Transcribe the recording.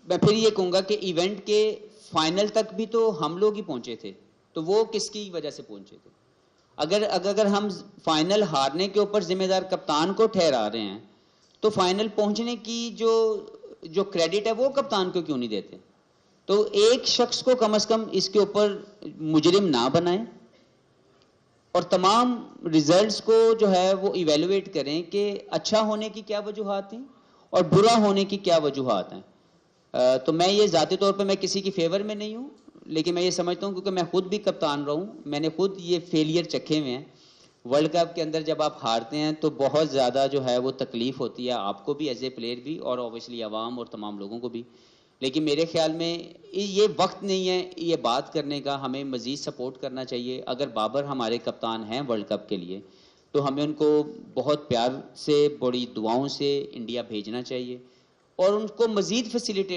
میں پھر یہ کہوں گا کہ ایونٹ کے فائنل تک بھی تو ہم لوگ ہی پہنچے تھے, تو وہ کس کی وجہ سے پہنچے تھے؟ اگر ہم فائنل ہارنے کے اوپر ذمہ دار کپتان کو ٹھہرا رہے ہیں تو فائنل پہنچنے کی جو کریڈٹ ہے وہ کپتان کو کیوں نہیں دیتے؟ تو ایک شخص کو کم از کم اس کے اوپر مجرم نہ بنائیں اور تمام ریزلٹس کو جو ہے وہ ایویلویٹ کریں کہ اچھا ہونے کی کیا وجوہات ہیں اور برا ہونے کی کیا وجوہات ہیں. تو میں یہ ذاتی طور پہ میں کسی کی فیور میں نہیں ہوں, لیکن میں یہ سمجھتا ہوں کیونکہ میں خود بھی کپتان رہا ہوں, میں نے خود یہ فیلئر چکھے ہوئے ہیں. ورلڈ کپ کے اندر جب آپ ہارتے ہیں تو بہت زیادہ جو ہے وہ تکلیف ہوتی ہے آپ کو بھی ایز اے پلیئر بھی, اور اوبیسلی عوام اور تمام لوگوں کو بھی. لیکن میرے خیال میں یہ وقت نہیں ہے یہ بات کرنے کا, ہمیں مزید سپورٹ کرنا چاہیے. اگر بابر ہمارے کپتان ہیں ورلڈ کپ کے لیے تو ہمیں ان کو بہت پیار سے, بڑی دعاؤں سے انڈیا بھیجنا چاہیے اور ان کو مزید فیسیلیٹیٹ